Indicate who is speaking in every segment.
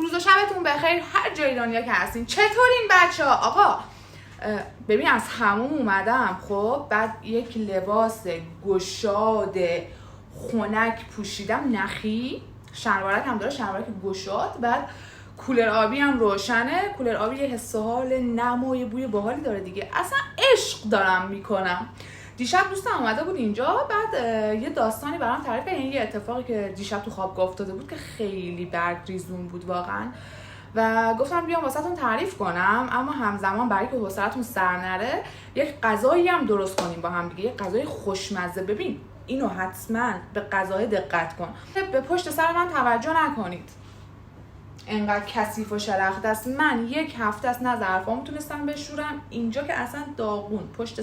Speaker 1: روز و شبتون بخیر هر جای دنیا که هستین. چطورین بچه‌ها؟ آقا ببین از حموم اومدم، خب بعد یک لباس گشاد خنک پوشیدم، نخی، شلوارک هم داره، شلوارک گشاد، بعد کولر آبی هم روشنه. کولر آبی یه حس و حال نم و یه بوی باحالی داره دیگه، اصلا عشق دارم میکنم. دیشب دوستم اومده بود اینجا، بعد یه داستانی برام تعریف کرد، یه اتفاقی که دیشب تو خوابگاه افتاده بود که خیلی برگریزون بود واقعا، و گفتم بیام واسهتون تعریف کنم، اما همزمان برای که حوصله‌تون سر نره یک غذایی هم درست کنیم با هم دیگه، یک غذای خوشمزه. ببین اینو حتما به غذای دقت کن، به پشت سر من توجه نکنید، انقدر کثیف و شلخته است. من یک هفته است نه ظرفامو تونستم بشورم، اینجا که اصلا داغون، پشت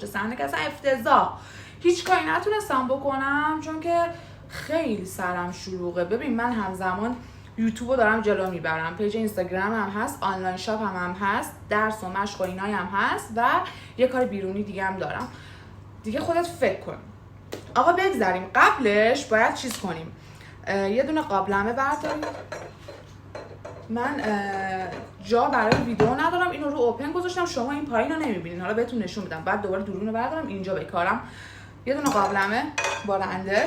Speaker 1: صحنه که اصلا افتضاح، هیچ کاری نتونستم بکنم چون که خیلی سرم شلوغه. ببین من همزمان یوتیوبو دارم جلو میبرم، پیج اینستاگرام هم هست، آنلاین شاپ هم هست، درس و مشق و اینایی هم هست، و یه کار بیرونی دیگه هم دارم دیگه. خودت فکر کن. آقا بگذاریم، قبلش باید چیز کنیم، یه دونه قابلمه برداریم. من جا برای ویدیو ندارم، اینو رو اوپن گذاشتم، شما این پایین رو نمیبینین، حالا بهتون نشون میدم. بعد دوباره دوربین رو بردارم اینجا بکارم. یه دونه قابلمه بارنده،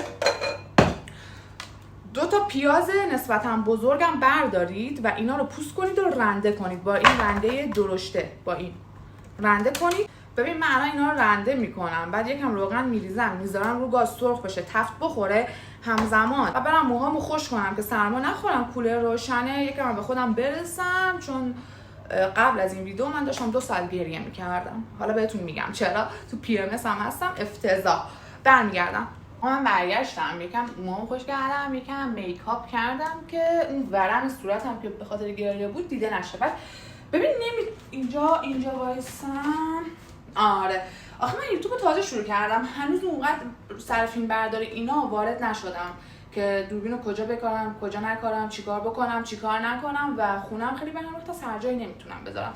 Speaker 1: 2 تا پیاز نسبتا بزرگم بردارید و اینا رو پوست کنید و رنده کنید با این رنده درشته، با این رنده کنید. ببین من الان اینا رو رنده میکنم، بعد یکم روغن میریزم، میذارم رو گاز سرخ بشه، تفت بخوره همزمان، و برم موهامو خوش کنم که سرما نخورم، کولر روشنه، یکم به خودم برسم، چون قبل از این ویدیو من داشتم 2 ساعت گریه میکردم. حالا بهتون میگم چرا، تو PMS هم هستم، افتضاح. برمیگردم. من برگشتم، یکم موهامو خوش کردم، یکم میکاپ کردم که اون ورم صورتم که به خاطر گریه بود دیده نشه. بعد ببین اینجا وایسم. آره آخه من یوتیوب تازه شروع کردم، هنوز اونقدر سر فیلم برداری اینا وارد نشدم که دوربینو کجا بکارم، کجا نکارم، چیکار بکنم، چیکار نکنم، و خونم خیلی بهم ریخته، سر جایی نمیتونم بذارم.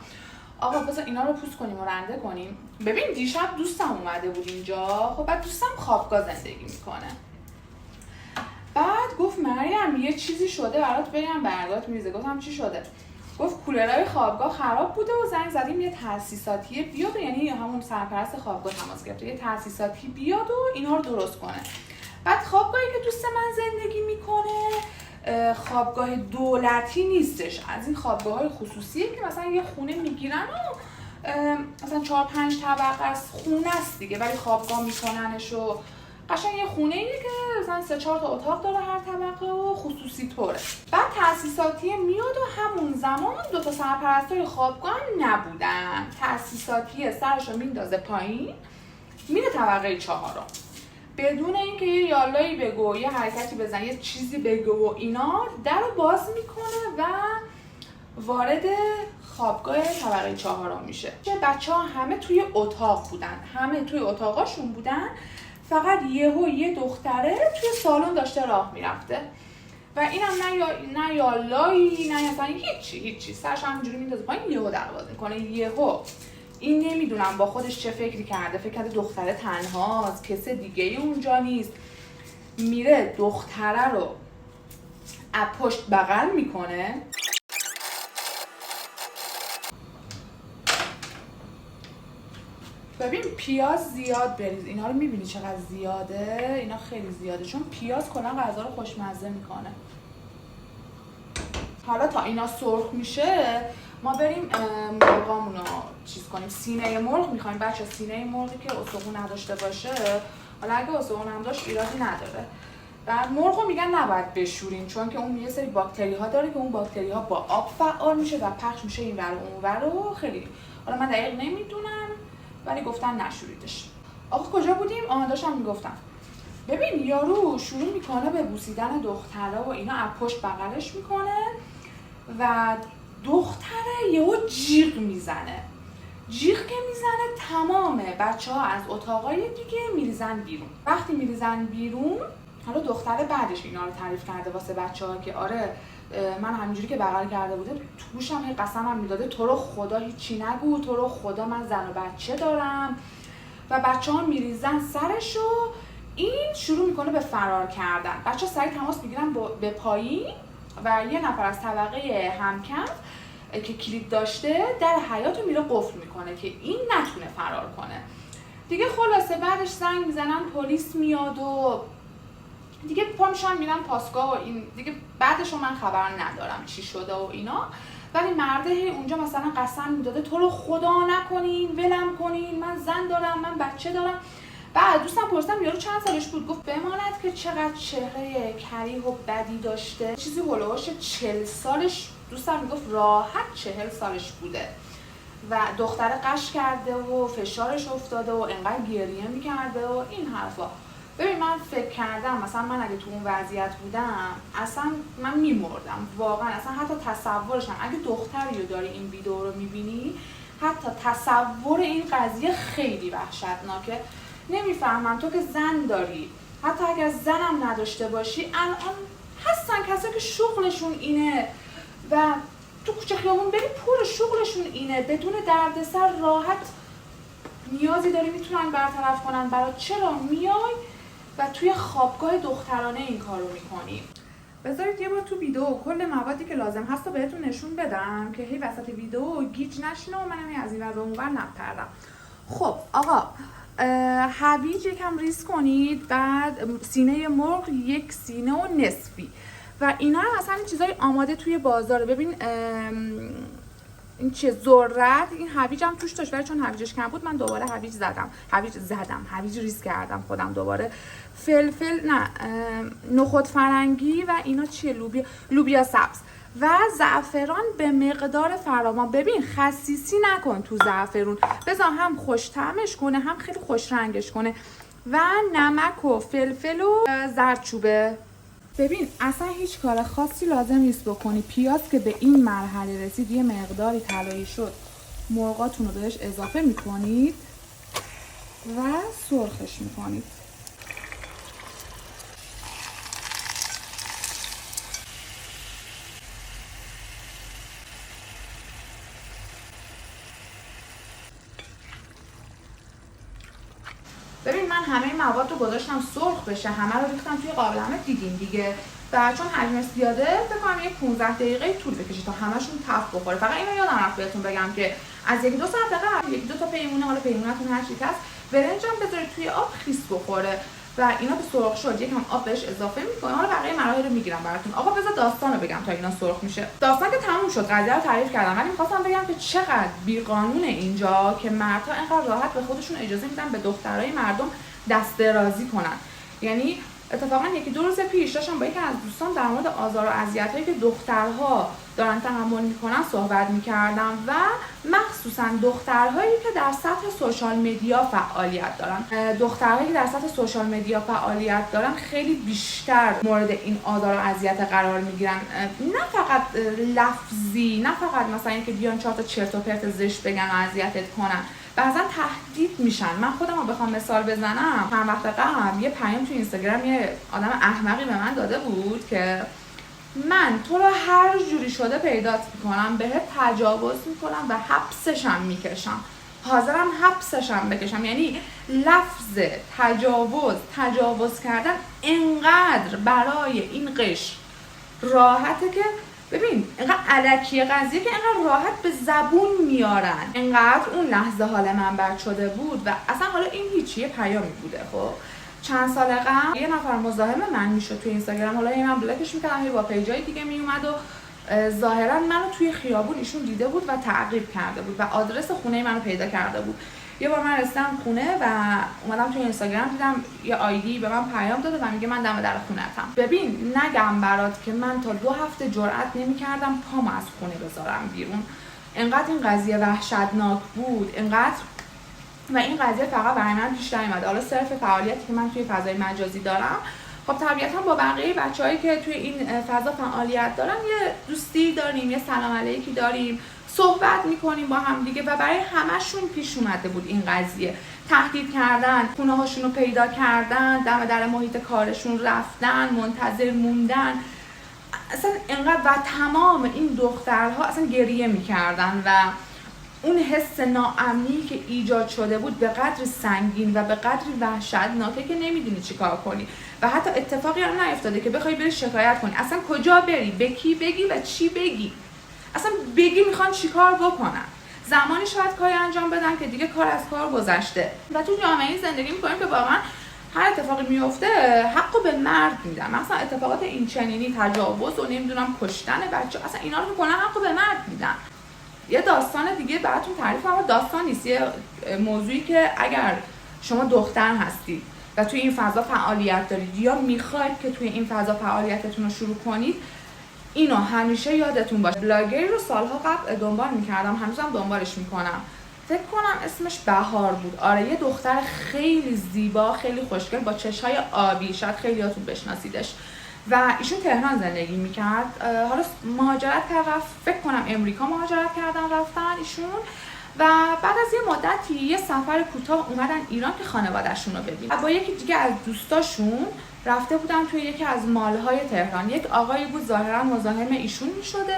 Speaker 1: آقا بذار اینا رو پوست کنیم و رنده کنیم. ببین دیشب دوستم اومده بود اینجا، خب بعد دوستم خوابگاه زندگی میکنه، بعد گفت مریم یه چیزی شده برات بگم، برگات میریزه. گفتم چی شده؟ گفت کولرهای خوابگاه خراب بوده و زنگ زدیم یه تأسیساتی بیاد، یعنی همون سرپرست خوابگاه تماس گرفته یه تأسیساتی بیاد و اینا رو درست کنه. بعد خوابگاهی که دوست من زندگی میکنه خوابگاه دولتی نیستش، از این خوابگاه‌های خصوصیه که مثلا یه خونه میگیرن و مثلا 4-5 طبقه از خونه است دیگه، ولی خوابگاه میکننش و قشنگ یه خونه‌ایه که مثلا 3-4 تا اتاق داره هر طبقه و خصوصی طوره. بعد تأسیساتی میاد و همون زمان 2 تا سرپرستای خوابگاه نبودن. تأسیساتی سرشو میندازه پایین، میره طبقه 4 بدون اینکه یه یالایی بگو، یه حرکتی بزن، یه چیزی بگو و اینا، در رو باز میکنه و وارد خوابگاه طبقه 4 میشه. بچه‌ها همه توی اتاق بودن، همه توی اتاقاشون بودن، فقط یه دختره توی سالن داشته راه میرفته و اینم نه یالایی نه اصلا هیچی، سرش همینجوری میندازه پایین، یهو دروازه میکنه. یهو این نمیدونم با خودش چه فکری کرده، فکر کرده دختره تنهاست، کس دیگه ای اونجا نیست، میره دختره رو از پشت بغل میکنه. ببین پیاز زیاد بریز، اینا رو میبینی چقدر زیاده، اینا خیلی زیاده، چون پیاز کلا غذا رو خوشمزه میکنه. حالا تا اینا سرخ میشه ما بریم مرغامون رو چیز کنیم. سینه مرغ میخوایم بچه، سینه مرغی که استخون نداشته باشه، حالا اگه استخون هم داشت ایرادی نداره. بعد مرغ رو میگن نباید بشوریم، چون که اون یه سری باکتری ها داره که اون باکتری ها با آب فعال میشه و پخش میشه این ور و اون ور و خیلی، حالا من دقیق نمیدونم ولی گفتن نشوریدش. آقا کجا بودیم؟ داشتم میگفتم. ببین یارو شروع میکنه به بوسیدن دختره و اینا، از پشت بغلش میکنه و دختره یهو جیغ میزنه. جیغ که میزنه تمام بچه‌ها از اتاقای دیگه میریزن بیرون. وقتی میریزن بیرون، حالا دختره بعدش اینا رو تعریف کرده واسه بچه‌ها که آره من همینجوری که بغل کرده بوده تو گوشم هی قسمم میداده تو رو خدا هیچی نگو، تو رو خدا من زن و بچه دارم، و بچه‌ها میریزن سرشو. این شروع میکنه به فرار کردن. بچه‌ها سریع تماس میگیرن به پایین، و یه نفر از طبقه همکف که کلید داشته در حیاط رو میره قفل میکنه که این نتونه فرار کنه. دیگه خلاصه بعدش زنگ میزنن پلیس میاد و دیگه پا میشن میرن پاسگاه و این دیگه بعدش من خبر ندارم چی شده و اینا. ولی مرده اونجا مثلا قسم میداده تو رو خدا نکنین، ولم کنین، من زن دارم، من بچه دارم. بعد دوستم پرسیدم یارو چند سالش بود؟ گفت بماند که چقدر چهره کریه و بدی داشته، چیزی هولوش 40 سالش، دوستم میگفت راحت 40 سالش بوده و دختر قش کرده و فشارش افتاده و انقدر گریه میکرده و این حرفا. ببین من فکر کردم مثلا من اگه تو اون وضعیت بودم اصلا من میمردم واقعا، اصلا حتی تصورشم اگه دختری رو داری این ویدیو رو میبینی حتی تصور این قضیه خیلی وحشتناکه. نمیفهمم تو که زن داری، حتی اگر زنم نداشته باشی، الان هستن کسایی که شغلشون اینه و تو کوچه خیابون بری پر شغلشون اینه، بدون دردسر راحت نیازی داری میتونن برطرف کنن برات. چرا میای و توی خوابگاه دخترانه این کارو میکنی؟ بذارید یه بار تو ویدیو کل موادی که لازم هست رو بهتون نشون بدم که هی وسط ویدیو گیج نشینه و منم از این ور به اون ور نپردم. خب آقا هویج یکم ریز کنید، بعد سینه مرغ 1 سینه و نصفی و اینا هم اصلا چیزای آماده توی بازاره. ببین این چه ذرت، این هویج هم توش داشت ولی چون هویجش کم بود من دوباره هویج ریز کردم خودم دوباره. فلفل نه نخود فرنگی و اینا چیه، لوبیا سبز و زعفران به مقدار فراوان. ببین خسیسی نکن تو زعفرون، بذار هم خوش طعمش کنه هم خیلی خوش رنگش کنه. و نمک و فلفل و زردچوبه. ببین اصلا هیچ کار خاصی لازم نیست بکنی. پیاز که به این مرحله رسید یه مقداری طلایی شد، مرغاتون رو بهش اضافه میکنید و سرخش میکنید. ببین من همه مواد رو گذاشتم سرخ بشه، همه رو ریختم توی قابل، همه دیدین دیگه. و چون حجمش زیاده فکر کنم یه 15 دقیقه طول بکشه تا همشون تف بخوره. فقط اینو یادم رفت بهتون بگم که از 1-2 ساعت قبل 1-2 تا پیمونه، حالا پیمونه‌تون هر چی هست، برنجم بذارید توی آب خیس بخوره و اینا که سرخ شد یکم آب بهش اضافه می‌کنید. حالا بقیه مراحل رو میگیرم براتون. آقا بذار داستان رو بگم تا اینا سرخ میشه. داستان که تموم شد، قضیه رو تعریف کردم، ولی می‌خواستم بگم که چقدر بی‌قانونه اینجا که مردها اینقدر راحت به خودشون اجازه میدن به دخترای مردم دست درازی کنن. یعنی اتفاقا 1-2 روز پیش داشتم با یکی از دوستان در مورد آزار و اذیت‌هایی که دخترها دارن تحمل میکنن صحبت میکردم و مخصوصا دخترهایی که در سطح سوشال مدیا فعالیت دارن. دخترهایی که در سطح سوشال مدیا فعالیت دارن خیلی بیشتر مورد این آزار و اذیت قرار میگیرن، نه فقط لفظی، نه فقط مثلا اینکه بیان 4 تا چرت و پرت زشت بگن و اذیتت کنن، بعضا تهدید میشن. من خودم رو بخوام مثال بزنم، چند وقت قبل یه پیام تو اینستاگرام یه آدم احمقی به من داده بود که من تو رو هر جوری شده پیدات میکنم، بهت تجاوز میکنم و حبسشم میکشم، حاضرم حبسشم بکشم. یعنی لفظ تجاوز کردن انقدر برای این قشر راحته که ببین اینقدر الکی قضیه که اینقدر راحت به زبون میارن. اینقدر اون لحظه حال من بد شده بود و اصلا حالا این هیچیه پیامی بوده. خب چند سال قبل یه نفر مزاحم من میشد تو اینستاگرام، حالا من بلاکش میکردم، با پیجای دیگه میومد و ظاهرا منو توی خیابون ایشون دیده بود و تعقیب کرده بود و آدرس خونه منو پیدا کرده بود. یه بار من رسیدم خونه و اومدم توی اینستاگرام دیدم یه آیدی به من پیام داده و میگه من دم در خونه‌ام. ببین نگم برات که من تا 2 هفته جرئت نمی‌کردم پامو از خونه بذارم بیرون. انقدر این قضیه وحشتناک بود، انقدر. و این قضیه فقط برای من پیش نیومده، حالا صرف فعالیتی که من توی فضای مجازی دارم. خب طبیعتا با بقیه بچه‌هایی که توی این فضا فعالیت دارن یه دوستی داریم، یه سلام علیکی داریم، صحبت میکنیم با هم دیگه و برای همشون پیش اومده بود این قضیه. تهدید کردن، خونه هاشون رو پیدا کردن، دم در محیط کارشون رفتن، منتظر موندن. اصلا اینقدر و تمام این دخترها اصلا گریه میکردن و اون حس ناامنی که ایجاد شده بود به قدر سنگین و به قدر وحشتناکه که نمیدونی چی کار کنی. و حتی اتفاقی هم نیفتاده که بخوای بری شکایت کنی. اصلا کجا بری، به کی بگی و چی بگی، اصلا بگی میخوان چیکار بکنن. زمانی شاید کاری انجام بدن که دیگه کار از کار گذشته و تو جامعه زندگی میکنیم که واقعا هر اتفاقی میفته حقو به مرد میدن. مثلا اتفاقات این چنینی، تجاوز و نمیدونم کشتن بچه، اصلا اینا رو میکنن حقو به مرد میدن. یه داستان دیگه براتون تعریف کنم، داستان نیست، یه موضوعی که اگر شما دختر هستید و توی این فضا فعالیت دارید یا میخواید که توی این فضا فعالیتتون رو شروع کنید، اینو همیشه یادتون باشه. بلاگری رو سالها قبل دنبال میکردم، هنوزم دنبالش میکنم، فکر کنم اسمش بهار بود. آره، یه دختر خیلی زیبا، خیلی خوشگل با چشای آبی، شاید خیلیاتون بشناسیدش و ایشون تهران زندگی میکرد. حالا مهاجرت کرد، فکر کنم امریکا مهاجرت کردن رفتن ایشون و بعد از یه مدتی یه سفر کوتاه اومدن ایران که خانواده‌شون رو ببینن. با یکی دیگه از دوستاشون رفته بودن توی یکی از مال‌های تهران. یک آقایی بود ظاهرا مزاحم ایشون میشده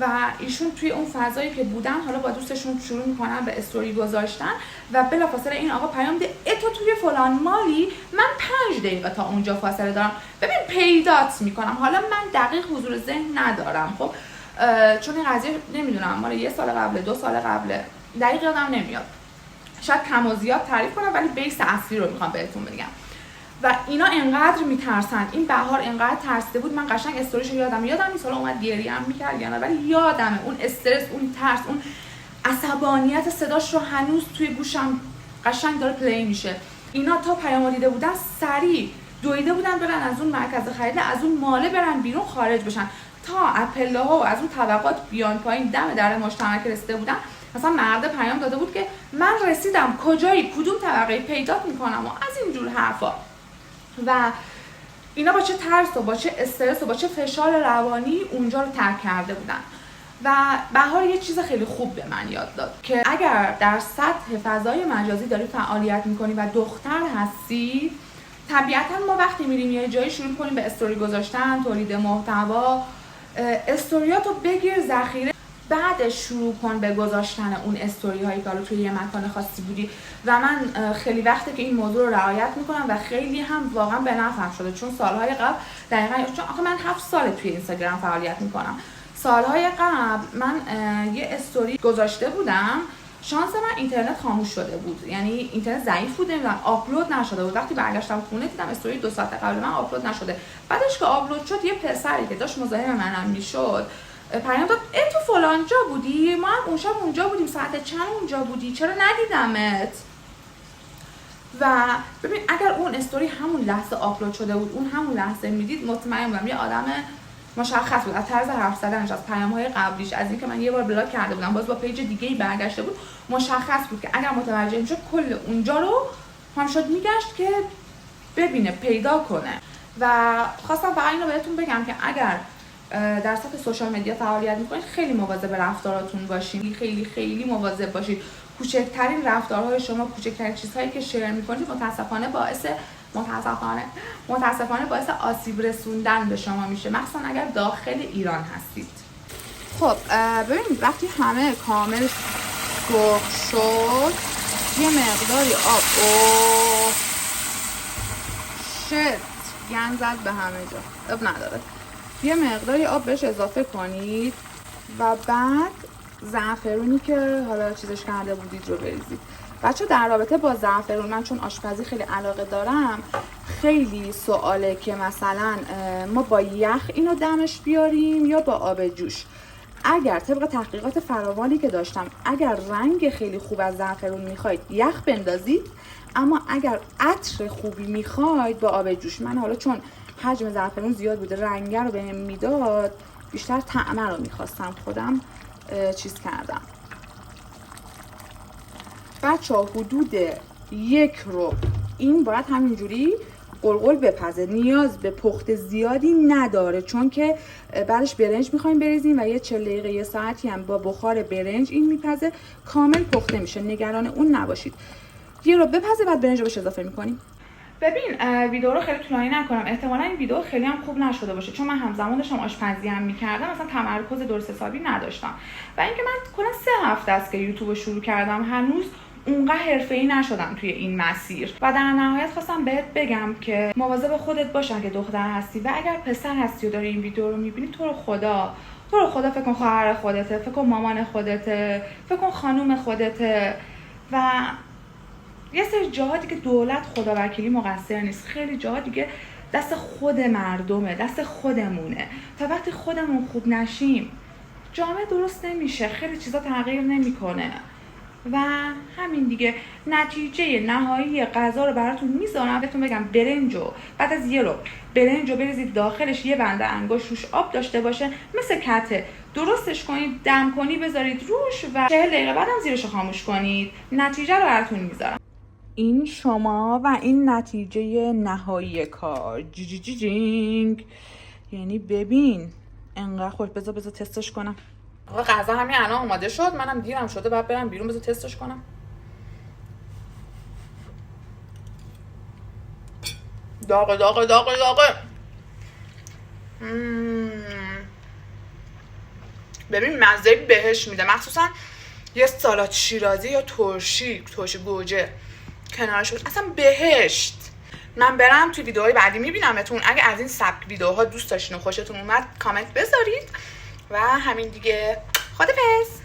Speaker 1: و ایشون توی اون فضایی که بودن حالا با دوستشون شروع میکنن به استوری گذاشتن و بلافاصله این آقا پیام میده تو توی فلان مالی، من 5 دقیقه تا اونجا فاصله دارم، ببین پیدات میکنم. حالا من دقیق حضور ذهن ندارم، خب چون این قضیه نمیدونم مال 1 سال قبل 2 سال قبل، دقیق یادم نمیاد، شاید کم و زیاد تعریف کنم ولی بیس اصلی رو میخوام بهتون بگم. و اینا انقدر میترسن، این بهار انقدر ترسیده بود، من قشنگ استوریشو یادم نیست حالا اومد گریه هم میکرد یا نه، ولی یادمه اون استرس، اون ترس، اون عصبانیت صداش رو هنوز توی گوشم قشنگ داره پلی میشه. اینا تا پیامو دیده بودن سریع دویده بودن برن از اون مرکز خرید، از اون ماله برن بیرون خارج بشن تا اپله ها و از اون طبقات بیان پایین دم در مشترک رسیده بودن. مثلا مرد پیام داده بود که من رسیدم، کجایی، کدوم طبقه، پیدات میکنم و از این جور حرفا. و اینا با چه ترس و با چه استرس و با چه فشار روانی اونجا رو ترک کرده بودن. و بهار یه چیز خیلی خوب به من یاد داد که اگر در سطح فضای مجازی داری فعالیت میکنی و دختر هستی، طبیعتا ما وقتی میریم یه جایی شروع کنیم به استوری گذاشتن، تولید محتوا، استوریاتو بگیر ذخیره، بعدش شروع کن به گذاشتن اون استوری هایی که توی یه مکان خاصی بودی. و من خیلی وقته که این موضوع رو رعایت میکنم و خیلی هم واقعا به نفعم شده، چون سالهای قبل دقیقاً، چون آخه من 7 سال توی اینستاگرام فعالیت میکنم، سالهای قبل من یه استوری گذاشته بودم، شانس من اینترنت خاموش شده بود، یعنی اینترنت ضعیف بود، نمیدونم آپلود نشده بود. وقتی برگشتم خونه دیدم استوری 2 ساعت قبل من آپلود نشده. بعدش که آپلود شد یه پسری که داشت مزاحم منم میشد پیام داد تو فلان جا بودی؟ ما هم اون شب اونجا بودیم، ساعت چند اونجا بودی؟ چرا ندیدمت؟ و ببین اگر اون استوری همون لحظه آپلود شده بود، اون همون لحظه میدید، مطمئن بودم یه آدم مشخص بود از طرز حرف زدنش، از پیام‌های قبلیش، از اینکه من یه بار بلاک کرده بودم باز با پیج دیگه‌ای برگشته بود، مشخص بود که اگر متوجه میشد کل اونجا رو هم شد میگشت که ببینه، پیدا کنه. و خواستم فقط اینو بهتون بگم که اگر در سطح سوشال مدیا فعالیت میکنید خیلی مواظب رفتاراتون باشین، خیلی خیلی مواظب باشید. کوچکترین رفتارهای شما، کوچکترین چیزهایی که شیر میکنید متاسفانه باعث آسیب رسوندن به شما میشه، مخصوصا اگر داخل ایران هستید. خب ببینید وقتی همه کامل سرخ شد یه مقداری آب گند زد به همه جا، اب نداره، یه مقداری آب بهش اضافه کنید و بعد زعفرونی که حالا چیزش کرده بودید رو بریزید. بچه در رابطه با زعفرون، من چون آشپزی خیلی علاقه دارم، خیلی سواله که مثلا ما با یخ اینو دمش بیاریم یا با آب جوش. اگر طبق تحقیقات فراوانی که داشتم، اگر رنگ خیلی خوب از زعفرون میخواید یخ بندازید، اما اگر عطر خوبی میخواید با آب جوش. من حالا چون حجم زعفرون زیاد بوده، رنگ رو بهم میداد، بیشتر طعمه رو میخواستم خودم چیز کردم. بچه ها حدود 1 ربع این باید همینجوری قلقل بپزه، نیاز به پخت زیادی نداره، چون که بعدش برنج میخوایم بریزیم و یه 40 دقیقه یه ساعتی هم با بخار برنج این میپزه، کامل پخته میشه، نگران اون نباشید. 1 ربع بپزه بعد برنج رو بهش اضافه میکنیم. ببین ویدیو رو خیلی طولانی نکنم، احتمالاً این ویدیو خیلی هم خوب نشده باشه، چون من همزمان داشتم آشپزی هم میکردم، مثلا تمرکز درست حسابی نداشتم. و اینکه من کلا 3 هفته است که یوتیوب شروع کردم، هنوز اونقدر حرفه‌ای نشدم توی این مسیر و در نهایت خواستم بهت بگم که مواظب خودت باش اگه دختر هستی و اگر پسر هستی و داری این ویدیو رو میبینی، تو رو خدا فکر کن خواهر خودته، فکر کن مامان خودته، فکر کن خانوم خودته و یه سری جاها دیگه دولت خدا وکیلی مقصر نیست، خیلی جاها دیگه دست خود مردمه، دست خودمونه. تا وقتی خودمون خوب نشیم جامعه درست نمیشه، خیلی چیزا تغییر نمیکنه و همین دیگه. نتیجه نهایی غذا رو براتون میذارم، بهتون بگم برنجو بعد از یه رو برنجو بریزید داخلش یه بند انگشت روش آب داشته باشه مثل کته، درستش کنید، دم کنی، بذارید روش و 40 دقیقه بعدم زیرش خاموش کنید. نتیجه رو براتون میذارم. این شما و این نتیجه نهایی کار. جینگ. یعنی ببین انقدر خوش. بذار تستش کنم. آقا غذا همین الان اوماده شد، منم دیرم شده بعد برم بیرون. بذار تستش کنم. داغه. ببین مزه بهش میده، مخصوصا یه سالاد شیرازی یا ترشی گوجه کنارش بود، اصلا بهشت. من برم توی ویدیوهای بعدی میبینمتون. اگه از این سبک ویدیوها دوست داشتین و خوشتون اومد کامنت بذارید و همین دیگه. خدافظ.